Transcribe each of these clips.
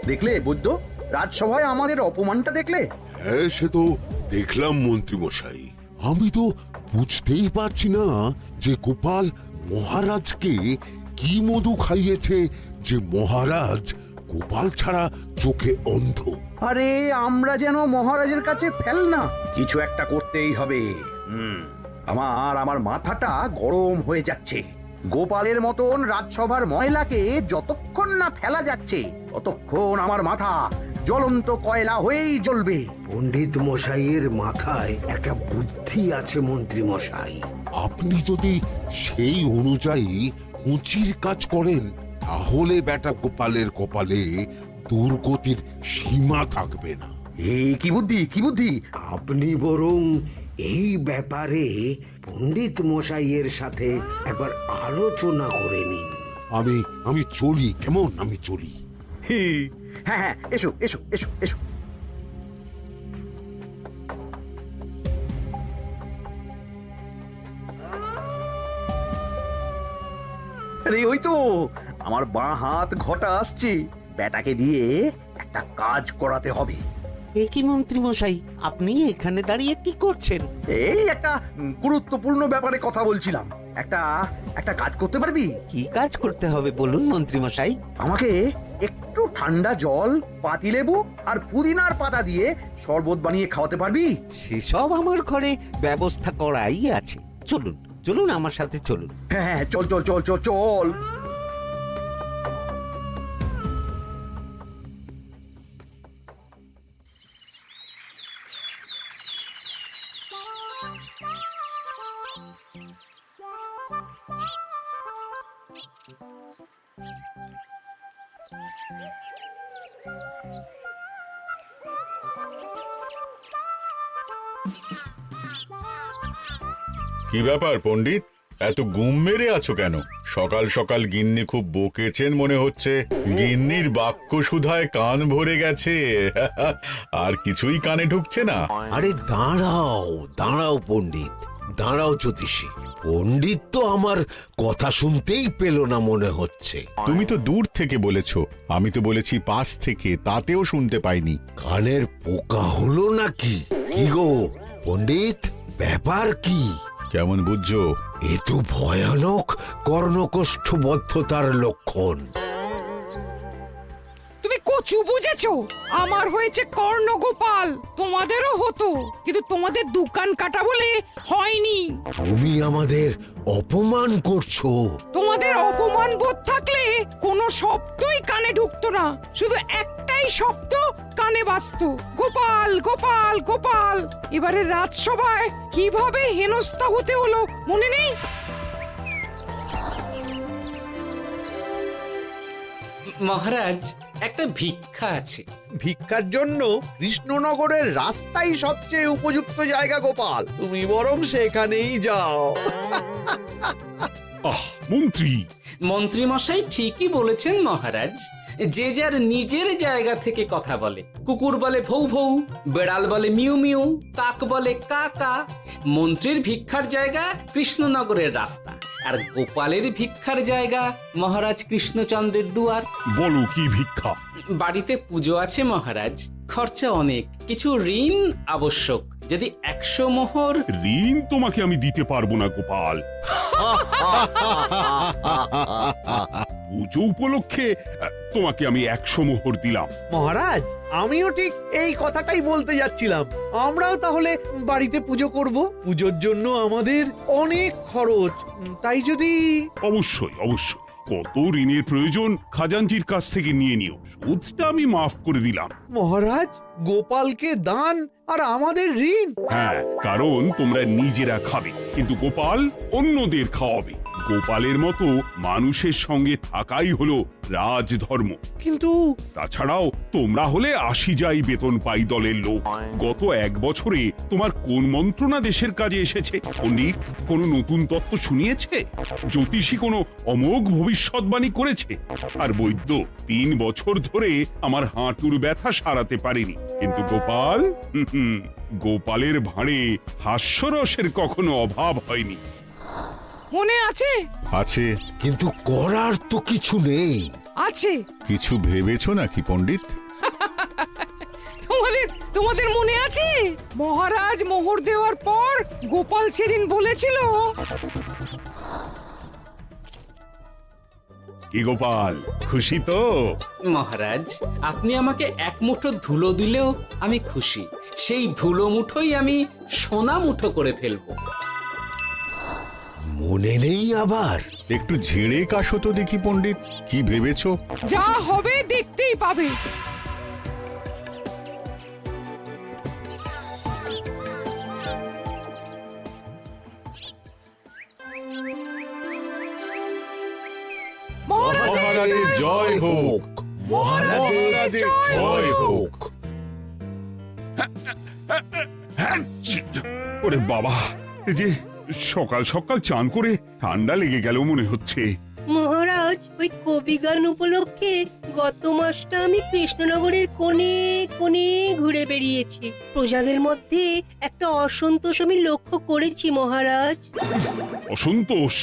দেখলে বৈদ্য, রাজসভায় আমাদের অপমানটা দেখলে? হ্যাঁ, সে তো দেখলাম মন্ত্রী মশাই। আমি তো বুঝতেই পারছি না যে গোপাল মহারাজকে কি মধু খাইয়েছে যে মহারাজ গোপাল ছাড়া চোখে অন্ধ। আরে আমরা যেন মহারাজের কাছে ফেল না, কিছু একটা করতেই হবে। আমার মাথাটা গরম হয়ে যাচ্ছে। গোপালের মতন রাজসভার ময়লাকে যতক্ষণ না ফেলা যাচ্ছে ততক্ষণ আমার মাথা জ্বলন্ত কয়লা হয়েই জ্বলবে। পণ্ডিত মশাইয়ের মাথায় একটা বুদ্ধি আছে মন্ত্রী মশাই। আপনি যদি সেই অনুযায়ী উঁচির কাজ করেন তাহলে বেটা গোপালের কপালে দুর্গতির সীমা থাকবে না। এই কি বুদ্ধি, কি বুদ্ধি? আপনি বরং এই ব্যাপারে পণ্ডিত মশাইয়ের সাথে একবার আলোচনা করে নিন। আমি চলি, কেমন? আমি চলি। হ্যাঁ হ্যাঁ, এসো এসো এসো এসো। আরে ওই তো আমার বাঁ হাত ঘটা আসছে, বেটাকে দিয়ে একটা কাজ করাতে হবে। এ কি মন্ত্রী মশাই, আপনি এখানে দাঁড়িয়ে কি করছেন? এই একটা গুরুত্বপূর্ণ ব্যাপারে কথা বলছিলাম। একটা কাজ করতে পারবি? কি কাজ করতে হবে বলুন মন্ত্রী মশাই। আমাকে একটু ঠান্ডা জল, পাতিলেবু আর পুদিনার পাতা দিয়ে শরবত বানিয়ে খাওয়াতে পারবি? সেসব আমার ঘরে ব্যবস্থা করাই আছে। চলুন চলুন, আমার সাথে চলুন। হ্যাঁ হ্যাঁ, চল চল চল চল চল। কি ব্যাপার পণ্ডিত, এত গুম মেরে আছো কেন? সকাল সকাল গিন্নি খুব বকেছেন মনে হচ্ছে। গিন্নির বাক্য সুধায় কান ভরে গেছে, আর কিছুই কানে ঢুকছে না। আরে দাঁড়াও দাঁড়াও পণ্ডিত, দাঁড়াও জ্যোতিষী। পণ্ডিত তো আমার কথা শুনতেই পেল না মনে হচ্ছে। তুমি তো দূর থেকে বলেছো, আমি তো বলেছি পাশ থেকে, তাতেও শুনতে পাইনি। কানের পোকা হলো নাকি? কি গো পণ্ডিত, ব্যাপার কি? কেমন বুঝছো? এ তো ভয়ানক কর্ণকোষ্ঠবদ্ধতার লক্ষণ। তুমি কচু বুঝেছো? আমার হয়েছে কর্ণগোপাল, তোমাদেরও হতো, কিন্তু তোমাদের দোকান কাটা বলে হয়নি। তুমি আমাদের অপমান করছো। তোমাদের অপমান বোধ থাকলে কোনো শব্দই কানে ঢুকতো না, শুধু একটাই শব্দ কানে বাজতো, গোপাল গোপাল গোপাল। এবারে রাজসভায় কিভাবে হেনস্থা হতে হলো মনে নেই? মহারাজ, একটা ভিক্ষা আছে। ভিক্ষার জন্য কৃষ্ণনগরের রাস্তাই সবচেয়ে উপযুক্ত জায়গা গোপাল, তুমি বরং সেখানেই যাও। মন্ত্রী, মন্ত্রী মশাই ঠিকই বলেছেন মহারাজ। যে যার নিজের জায়গা থেকে কথা বলে। কুকুর বলে ভৌ ভৌ, বেড়াল বলে মিউ মিউ, কাক বলে কা কা। মন্ত্রীর ভিক্ষার জায়গা কৃষ্ণনগরের রাস্তা, আর গোপালের ভিক্ষার জায়গা মহারাজ কৃষ্ণচন্দ্রের দুয়ার। বলো কি ভিক্ষা? বাড়িতে পুজো আছে মহারাজ, খরচা অনেক, কিছু ঋণ আবশ্যক। যদি 100 মোহর। ঋণ তোমাকে আমি দিতে পারবো না গোপাল। পুজো উপলক্ষে তোমাকে আমি 100 মোহর দিলাম। মহারাজ, আমিও ঠিক এই কথাটাই বলতে যাচ্ছিলাম। আমরাও তাহলে বাড়িতে পুজো করব। পুজোর জন্য আমাদের অনেক খরচ, তাই যদি... অবশ্যই অবশ্যই, কত ঋণের প্রয়োজন খাজাঞ্চির কাছ থেকে নিয়ে নিও, সুদটা আমি মাফ করে দিলাম। মহারাজ, গোপালকে দান আর আমাদের ঋণ? হ্যাঁ, কারণ তোমরা নিজেরা খাবে, কিন্তু গোপাল অন্যদের খাওয়াবে। গোপালের মতো মানুষের সঙ্গে থাকাই হলো রাজধর্ম। কিন্তু তাছাড়াও তোমরা হলে 80 যাই বেতন পাই দলের লোক। গত 1 বছরে তোমার কোন মন্ত্রণা দেশের কাজে এসেছে? পণ্ডিত কোনো নতুন তত্ত্ব শুনিয়েছে? জ্যোতিষী কোনো অমোঘ ভবিষ্যৎবাণী করেছে? আর বৈদ্য 3 বছর ধরে আমার হাঁটুর ব্যথা সারাতে পারেনি। কিন্তু গোপাল, গোপালের ভাঁড়ে হাস্যরসের কখনো অভাব হয়নি। মনে আছে? আছে। কিন্তু করার তো কিছু নেই। আছে। কিছু ভেবেছো নাকি পণ্ডিত? তোমাদের মনে আছে মহারাজ মোহর দেওয়ার পর গোপাল সেদিন বলেছিল, কি গোপাল, খুশি তো? মহারাজ, আপনি আমাকে এক মুঠো ধুলো দিলেও আমি খুশি। সেই ধুলো মুঠোই আমি সোনা মুঠো করে ফেলবো। মনে নেই আবার? একটু ঝেড়ে কাশো তো দেখি পণ্ডিত, কি ভেবেছো? যা হবে দেখতেই পাবে। মহারাজের জয় হোক, মহারাজের জয় হোক। ওরে বাবা, এই যে সকাল সকাল চান করে ঠান্ডা লেগে গেল মনে হচ্ছে। মহারাজ, ওই কবি গান উপলক্ষে গত মাসটা আমি কৃষ্ণনগরের কোণে কোণে ঘুরে বেরিয়েছি। প্রজাদের মধ্যে একটা অসন্তোষ আমি লক্ষ্য করেছি মহারাজ। অসন্তোষ?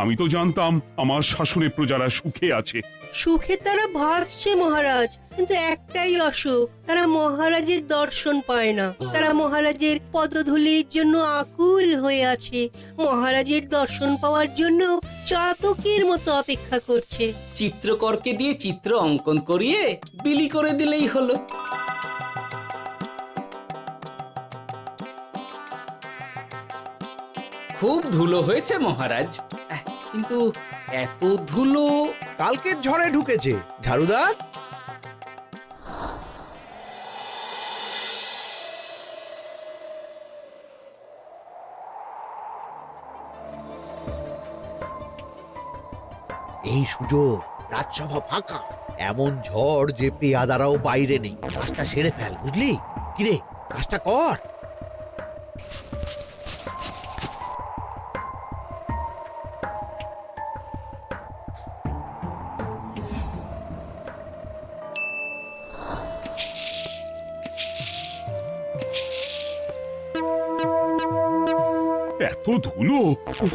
আমি তো জানতাম আমার শাসনে প্রজারা সুখে আছে। সুখে তারা ভাসছে মহারাজ, কিন্তু একটাই অসুখ, তারা মহারাজের দর্শন পায় না। তারা মহারাজের পদধূলির জন্য আকুল হয়ে আছে, মহারাজের দর্শন পাওয়ার জন্য চাতকের মতো অপেক্ষা করছে। চিত্রকরকে দিয়ে চিত্র অঙ্কন করিয়ে বিলি করে দিলেই হলো। খুব ধুলো হয়েছে মহারাজ, কিন্তু এত ধুলো। কালকের ঝড়ে ঢুকেছে। ঝাড়ুদার, এই সুযোগ, রাজসভা ফাঁকা, এমন ঝড় যে পেয়াদারাও বাইরে নেই। কাজটা সেরে ফেল, বুঝলি? কিরে, কাজটা কর। এত ধুলো! উফ,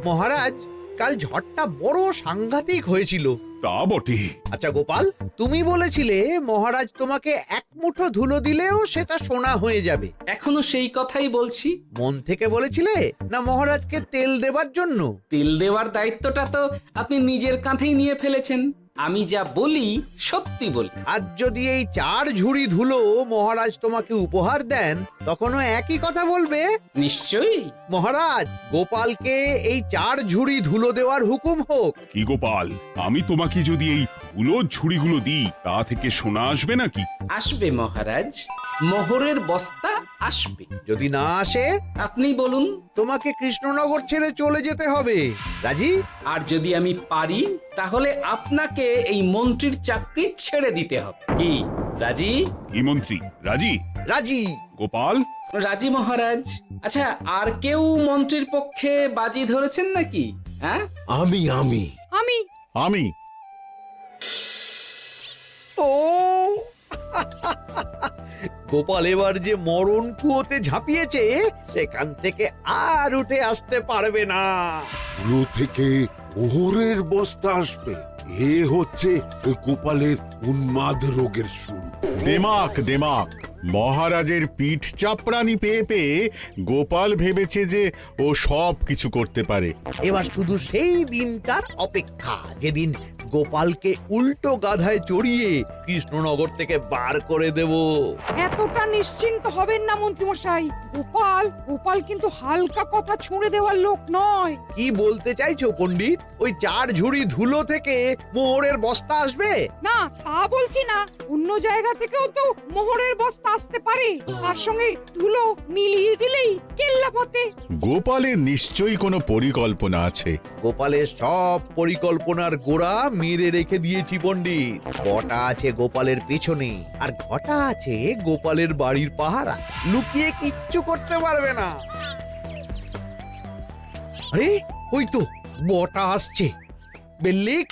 মহারাজ, কাল ঝড়টা বড় সাংঘাতিক হয়েছিল। তা বটে। আচ্ছা গোপাল, তুমি বলেছিলে মহারাজ তোমাকে এক মুঠো ধুলো দিলেও সেটা সোনা হয়ে যাবে। এখনো সেই কথাই বলছি। মন থেকে বলেছিলে না মহারাজকে তেল দেবার জন্য? তেল দেওয়ার দায়িত্বটা তো আপনি নিজের কাঁধেই নিয়ে ফেলেছেন। আমি যা বলি সত্যি বলি। আজ যদি এই 4 ঝুড়ি ধুলো মহারাজ তোমাকে উপহার দেন, তখনও একই কথা বলবে? নিশ্চয়ই। মহারাজ, গোপালকে এই 4 ঝুড়ি ধুলো দেওয়ার হুকুম হোক। কি গোপাল, আমি তোমাকে যদি এই ধুলো ঝুড়িগুলো দিই, তা থেকে সোনা আসবে নাকি? আসবে মহারাজ, মোহরের বস্তা আসবে। যদি না আসে, আপনি বলুন। তোমাকে কৃষ্ণনগর ছেড়ে চলে যেতে হবে। রাজি? আর যদি আমি পারি, তাহলে আপনাকে এই মন্ত্রীর চাকরি ছেড়ে দিতে হবে। কি রাজি? কি মন্ত্রী, রাজি? রাজি। গোপাল? রাজি মহারাজ। আচ্ছা, আর কেউ মন্ত্রীর পক্ষে বাজি ধরেছেন নাকি? হ্যাঁ, আমি আমি আমি আমি ও গোপাল এবার যে মরণ কুয়োতে ঝাঁপিয়েছে, সেখান থেকে আর উঠে আসতে পারবে না। কুলো থেকে মোহরের বস্তা আসবে, এ হচ্ছে গোপালের উন্মাদ রোগের শুরু। দেমাক দেমাক, মহারাজের পিঠ চাপড়ানি পেয়ে পেয়ে গোপাল ভেবেছে যে ও সব কিছু করতে পারে। এবার শুধু সেই দিনটার অপেক্ষা, যেদিন গোপালকে উল্টো গাধায় চড়িয়ে কৃষ্ণনগর থেকে বার করে দেব। এতটা নিশ্চিন্ত হবেন না মন্ত্রীমশাই। গোপাল কিন্তু হালকা কথা ছুঁড়ে দেওয়ার লোক নয়। কি বলতে চাইছো পণ্ডিত? ওই 4 ঝুড়ি ধুলো থেকে মোহরের বস্তা আসবে? না, তা বলছি না। অন্য জায়গা থেকেও তো মোহরের বস্তা আসতে পারে। তার সঙ্গে ধুলো মিলিয়ে দিলেই কেল্লাফতে। গোপালের নিশ্চয়ই কোনো পরিকল্পনা আছে। গোপালের সব পরিকল্পনার গোড়া মেরে রেখে দিয়েছি পণ্ডিত। ঘটা আছে গোপালের পেছনে, আর ঘটা আছে গোপালের বাড়ির পাহারা। লুকিয়ে কিচ্ছু করতে পারবে না। আরে ওই তো বটা আসছে। বেল্লিক,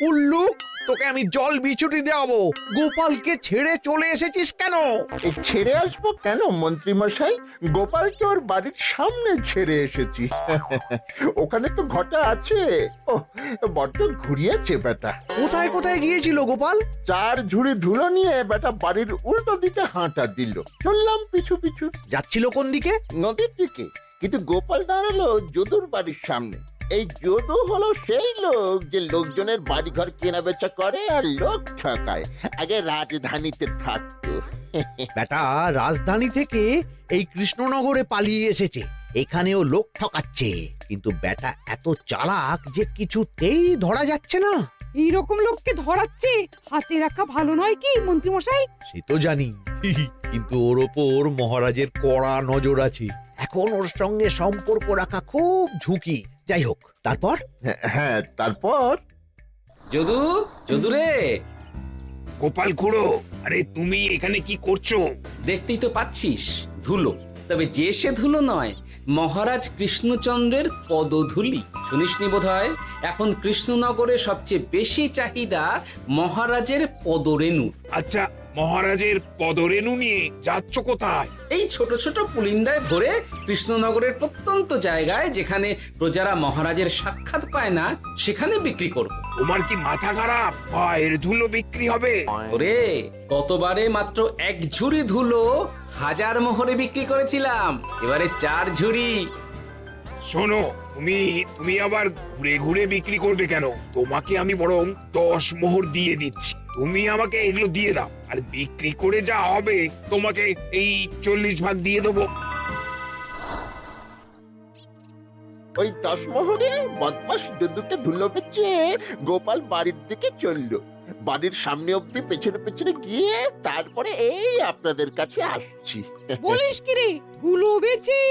উল্লুক, তোকে আমি জল বিছুটি দেওয়াবো। গোপালকে ছেড়ে চলে এসেছিস কেন? ছেড়ে আসবো কেন মন্ত্রী মশাই? গোপালকে ওর বাড়ির সামনে ছেড়ে এসেছি। ওখানে তো ঘটা আছে। ও বড্ড ঘুরিয়েছে বেটা। কোথায় কোথায় গিয়েছিল গোপাল? 4 ঝুড়ি ধুলো নিয়ে বেটা বাড়ির উল্টো দিকে হাঁটা দিল। চললাম পিছু পিছু যাচ্ছিল কোন দিকে? নদীর দিকে, কিন্তু গোপাল দাঁড়ালো যদুর বাড়ির সামনে। এই যদু হলো সেই লোক যে লোকজনের বাড়িঘর কেনা বেচা করে আর লোক ঠকায়। আগে রাজধানীতে থাকতো। বেটা রাজধানী থেকে এই কৃষ্ণনগরে পালিয়ে এসেছে, এখানেও লোক ঠকাচ্ছে। কিন্তু বেটা এত চালাক যে কিছুতেই ধরা যাচ্ছে না। এইরকম লোককে ধরাচ্ছে হাতে রাখা ভালো নয় কি মন্ত্রী মশাই? সে তো জানি, কিন্তু ওর ওপর মহারাজের কড়া নজর আছে। এখন ওর সঙ্গে সম্পর্ক রাখা খুব ঝুঁকি। যাই হোক, তারপর? হ্যাঁ, তারপর যদু, যদু রে, গোপাল খুড়ো, আরে তুমি এখানে কি করছো? দেখতেই তো পাচ্ছিস ধুলো। তবে যে সে ধুলো নয়, মহারাজ কৃষ্ণচন্দ্রের পদধূলি। শুনিসনি বোধহয় এখন কৃষ্ণনগরে সবচেয়ে বেশি চাহিদা মহারাজের পদরেণু। আচ্ছা, মহারাজের পদরেণু নিয়ে যাচ্ছ কোথায়? এই ছোট ছোট পুলিন্দায় ভরে কৃষ্ণনগরের প্রত্যন্ত জায়গায় যেখানে প্রজারা মহারাজের সাক্ষাৎ পায় না সেখানে বিক্রি করব। তোমার কি মাথা খারাপ? পায়ের ধুলো বিক্রি হবে? ওরে, গতবারে মাত্র 1 ঝুড়ি ধুলো 1000 মোহরে বিক্রি করেছিলাম, এবারে 4 ঝুড়ি। শোনো, তুমি আবার ঘুরে ঘুরে বিক্রি করবে কেন? তোমাকে আমি বরং 10 মোহর দিয়ে দিচ্ছি। তুমি আমাকে এগুলো দিয়ে দাও, আর বিক্রি করে যা হবে তোমাকে এই 40 ভাগ দিয়ে দেবো। ওই 10 মোহরে বদমাস যদুকে ধুলো বেচে গোপাল বাড়ির দিকে চললো। বাড়ির সামনে অব্দি পেছনে পেছনে গিয়ে তারপরে এই আপনাদের কাছে আসছি। বলিস কি রে, ধুলো বেচে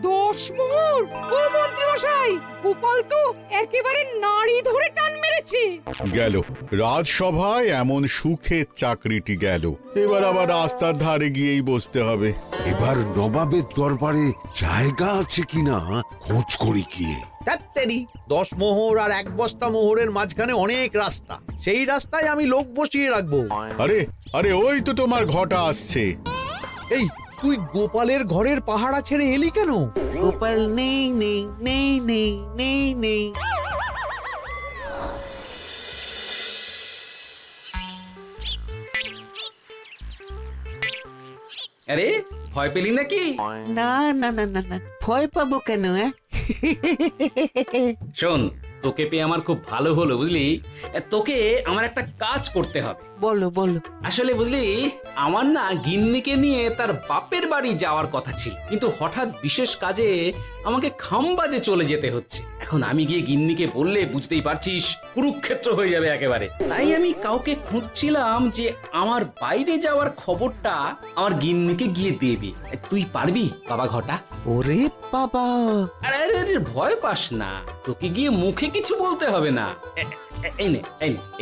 10 মোহর? ও মন্ত্রী মশাই, গোপাল তো একেবারে নাড়ি ধরে টান মেরেছে। গেল রাজসভায় এমন সুখের চাকরিটি গেল। এবার আবার রাস্তার ধারে গিয়েই বসতে হবে। এবার নবাবের দরবারে জায়গা আছে কিনা খোঁজ করি গিয়ে। ধ্যাত্তেরি, 10 মোহর আর 1 বস্তা মোহরের মাঝখানে অনেক রাস্তা। সেই রাস্তায় আমি লোক বসিয়ে রাখবো। আরে আরে, ওই তো তোমার ঘটা আসছে। এই, তুই গোপালের ঘরের পাহারা ছেড়ে এলি কেন? গোপাল নেই নেই নেই নেই নেই নেই। আরে, ভয় পেলি নাকি? না না না না না, ভয় পাবো কেন? শোন, তোকে পেয়ে আমার খুব ভালো হলো বুঝলি। তোকে আমার একটা কাজ করতে হবে। বলো বলো। আসলে বুঝলি, আমার না গিন্নিকে নিয়ে তার বাপের বাড়ি যাওয়ার কথা ছিল, কিন্তু হঠাৎ বিশেষ কাজে আমাকে খামবাজে চলে যেতে হচ্ছে। এখন আমি গিয়ে গিন্নিকে বললে বুঝতেই পারছিস কুরুক্ষেত্র হয়ে যাবে একেবারে। তাই আমি কাউকে খুঁজছিলাম যে আমার বাইরে যাওয়ার খবরটা আমার গিন্নিকে গিয়ে দেবে। তুই পারবি বাবা ঘটা? ওরে বাবা, আরে আরে আরে, ভয় পাস না, তোকে গিয়ে মুখে কিছু বলতে হবে না। এই নে,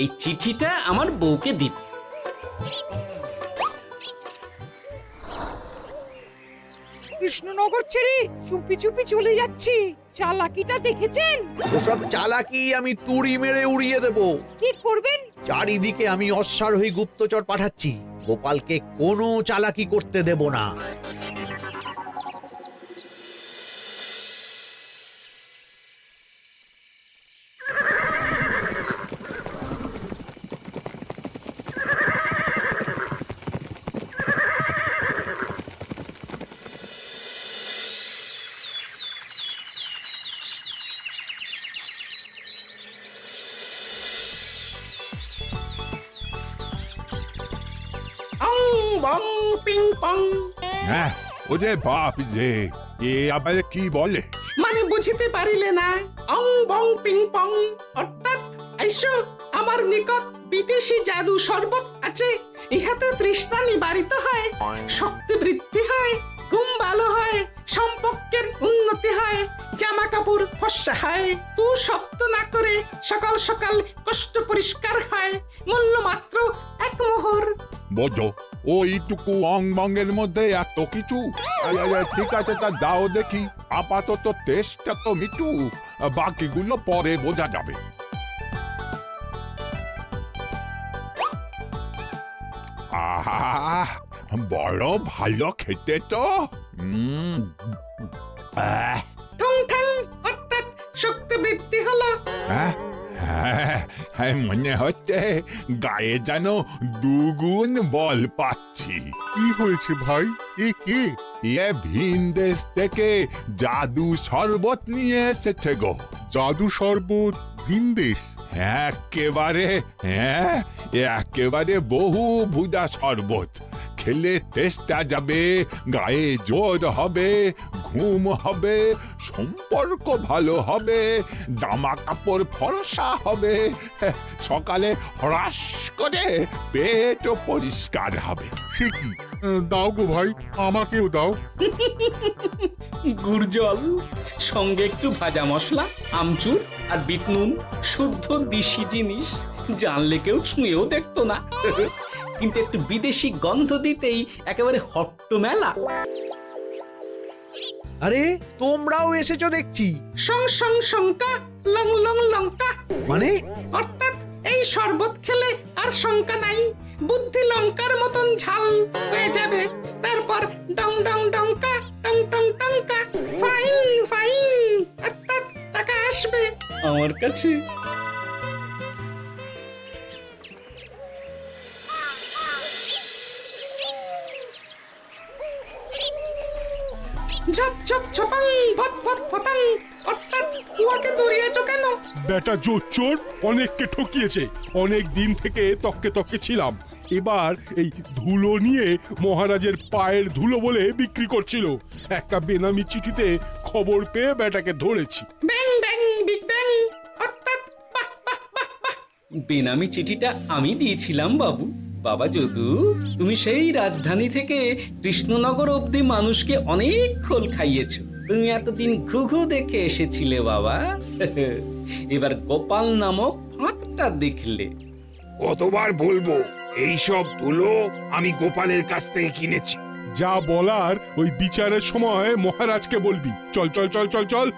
এই চিঠিটা আমার বউকে দিবি। কৃষ্ণনগর ছেড়ে চুপি চুপি চলে যাচ্ছি, চালাকিটা দেখেছেন? ওসব চালাকি আমি তুড়ি মেরে উড়িয়ে দেব। কি করবেন? চারিদিকে আমি অশ্বারোহী গুপ্তচর পাঠাচ্ছি। গোপালকে কোনো চালাকি করতে দেব না। অং বং পিং পং। হ্যাঁ, ওরে বাপ রে, এ আবার কি বলে? মানে বুঝিতে পারিলে না? অং বং পিং পং অর্থাৎ আইসো আমার নিকট বিদেশি জাদু শরবত আছে। ইহাতে তৃষ্ণা নিবারিত হয়, শক্তি বৃদ্ধি হয়, ঘুম ভালো হয়, সম্পর্কের উন্নতি হয়, জামা কাপড় ফর্সা হয়, তু শব্দ না করে সকাল সকাল কষ্ট পরিষ্কার হয়। মূল্য মাত্র 1 মোহর। বোঝো, ওইটুকু অং বঙ্গের মধ্যে এত কিছু? ঠিক আছে, তা দাও দেখি। আপাতত টেস্টটা তো মিটুক, বাকিগুলো পরে বোঝা যাবে। বড় ভালো খেতে তো আহ, ঠং ঠং অর্থাৎ শক্তি বৃদ্ধি হলো। হ্যাঁ, হ্যাঁ, মনে হচ্ছে গায়ে যেন দুগুণ বল পাচ্ছি। কি হয়েছে ভাই? এ কে? এ ভিন দেশ থেকে জাদু শরবত নিয়ে এসেছে গো। জাদু শরবত ভিন দেশ? একেবারে বহু ভুজা শরবত। খেলে তেষ্টা যাবে, গায়ে জোর হবে, ঘুম হবে, সম্পর্ক ভালো হবে, জামা কাপড় ফর্সা হবে, সকালে হ্রাস করে পেটও পরিষ্কার হবে। সে কি? দাও গো ভাই, আমাকেও দাও। গুড় জল, সঙ্গে একটু ভাজা মশলা, আমচুর আর বিট নুন, শুদ্ধ দেশি জিনিস। জানলে কেউ ছুঁয়েও দেখতো না, কিন্তু একটু বিদেশি গন্ধ দিতেই একেবারে হট্ট মেলা। আরে তোমরাও এসেছো দেখছি। সং সং শঙ্কা, লং লং লঙ্কা। মানে অর্থাৎ এই শরবত খেলে আর শঙ্কা নাই, বুদ্ধি লঙ্কার মতন ঝাল হয়ে যাবে। তারপর ডং ডং ডঙ্কা, টং টং টঙ্কা, ফাইন ফাইন, অর্থাৎ টাকা আসবে আমার কাছে। ঝপ ঝপ ঝপাং, ভট ভট ফটাং, অর্থাৎ উহাকে দৌড়িয়েছো কেন? বেটা জোচ্চোর অনেককে ঠকিয়েছে। অনেক দিন থেকে তককে তককে ছিলাম। এবার এই ধুলো নিয়ে মহারাজের পায়ের ধুলো বলে বিক্রি করছিল। একটা বেনামি চিঠিতে খবর পেয়ে বেটাকে ধরেছি। ব্যাং ব্যাং বিগ ব্যাং, অর্থাৎ বাহ বাহ বাহ বাহ। বেনামি চিঠিটা আমি দিয়েছিলাম বাবু। বাবা যদু, তুমি সেই রাজধানী থেকে কৃষ্ণনগর অবধি মানুষকে অনেক খোল খাইয়েছো। তুমি এতদিন ঘুঘু দেখে এসেছিলে বাবা, এবার গোপাল নামক ফাঁদটা দেখলে। কতবার বলবো এইসব ধুলো আমি গোপালের কাছ থেকে কিনেছি। যা বলার ওই বিচারের সময় মহারাজকে বলবি। চল চল চল চল চল।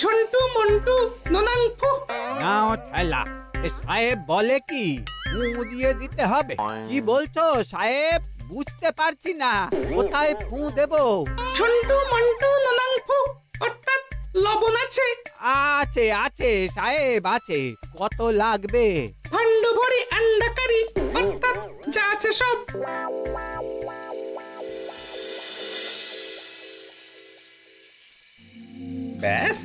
ঝন্টু মন্টু ননাঙ্কু। নাও ঠেলা। সাহেব বলে কি ফু দিয়ে দিতে হবে? কি বলছো সাহেব? বুঝতে পারছি না, কোথায় ফু দেব? ঝন্টু মন্টু ননাঙ্কু, অর্থাৎ লবণ আছে? আছে আছে সাহেব আছে। কত লাগবে? ভান্ড ভরি আন্ডাকারি, অর্থাৎ যা আছে সব। ব্যাস,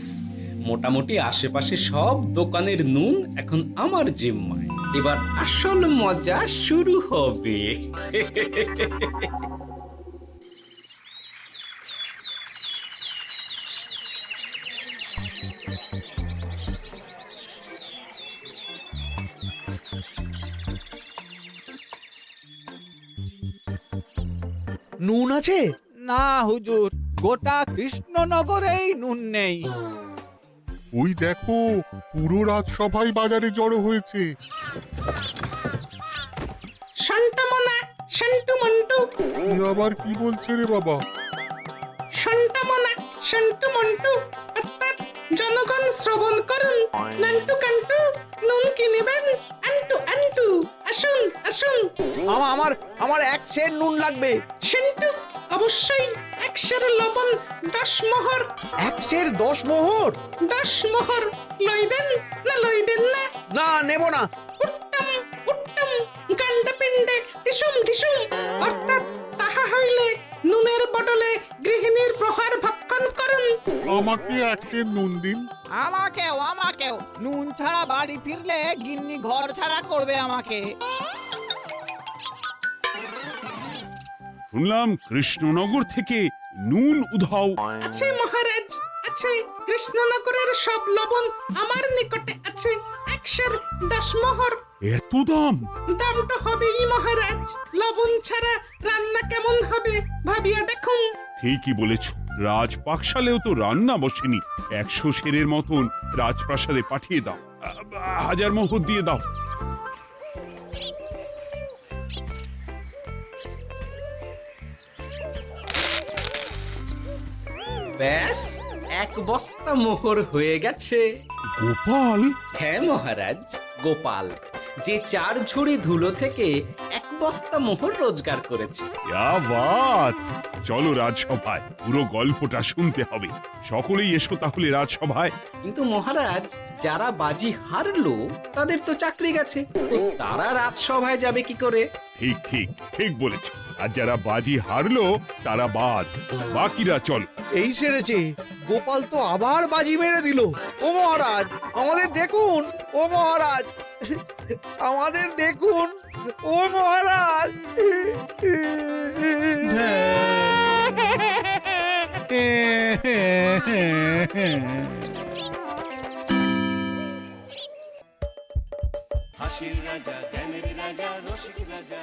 মোটামুটি আশেপাশে সব দোকানের নুন এখন আমার জিম্মায়। এবার আসল মজা শুরু হবে। নুন আছে? না হুজুর, গোটা কৃষ্ণনগরেই নুন নেই। ওই দেখো, পুরো রাজসভাই বাজারে জড়ো হয়েছে। শান্তামনা, শান্টু মন্টু। এ আবার কি বলছে রে বাবা? শান্তামনা, শান্টু মন্টু, অর্থাৎ জনগণ শ্রবণ করুন। নান্টু কান্টু, নুন কি নেবেন? আন্টু আন্টু, আসুন আসুন। আমার আমার এক সের নুন লাগবে। শান্টু, অবশ্যই 100 লবণ 10 মোহর। 10 মোহর? 10 মোহর লইবেন না লইবেন না? না, নেব না। উত্তম উত্তম, গান্ডা পিণ্ডে ঢিসুম ঢিসুম, অর্থাৎ তাহা হইলে নুনের বদলে গৃহিণীর প্রহার ভক্ষণ করুন। আমাকে 1 সের নুন দিন। আমাকেও আমাকেও। নুন ছাড়া বাড়ি ফিরলে গিন্নি ঘর ছাড়া করবে আমাকে। শুনলাম কৃষ্ণনগর থেকে নুন উধাও। আছে মহারাজ, আছে। কৃষ্ণনগরের সব লবণ আমার নিকটে আছে। 110 মোহর। এত দাম? দাম তো হবেই মহারাজ। লবণ ছাড়া রান্না কেমন হবে ভাবিয়া দেখুন। ঠিকই বলেছ। রাজপাকশালেও তো রান্না বসেনি। 100 সেরের মতন রাজপ্রাসাদে পাঠিয়ে দাও। 1000 মোহর দিয়ে দাও। ব্যাস 1 বস্তা মোহর হয়ে গেছে। গোপাল, হ্যাঁ মহারাজ, গোপাল যে 4 ঝুড়ি ধুলো থেকে 1 বস্তা মোহর রোজগার করেছে। ইয়া বাত! চলো রাজসভায়, পুরো গল্পটা শুনতে হবে। সকলেই এসো তাহলে রাজসভায়। কিন্তু মহারাজ, যারা বাজি হারলো তাদের তো চাকরি গেছে, তো তারা রাজসভায় যাবে কি করে? ঠিক ঠিক ঠিক বলেছ। আর যারা বাজি হারলো তারা বাদ, বাকিরা চলো। এই সেরেছে, গোপাল তো আবার বাজি মেরে দিল। ও মহারাজ, আমাদের দেখুন। ও মহারাজ, আমাদের দেখুন। ও মহারাজ। হাসির রাজা, জ্ঞানের রাজা, রসিক রাজা।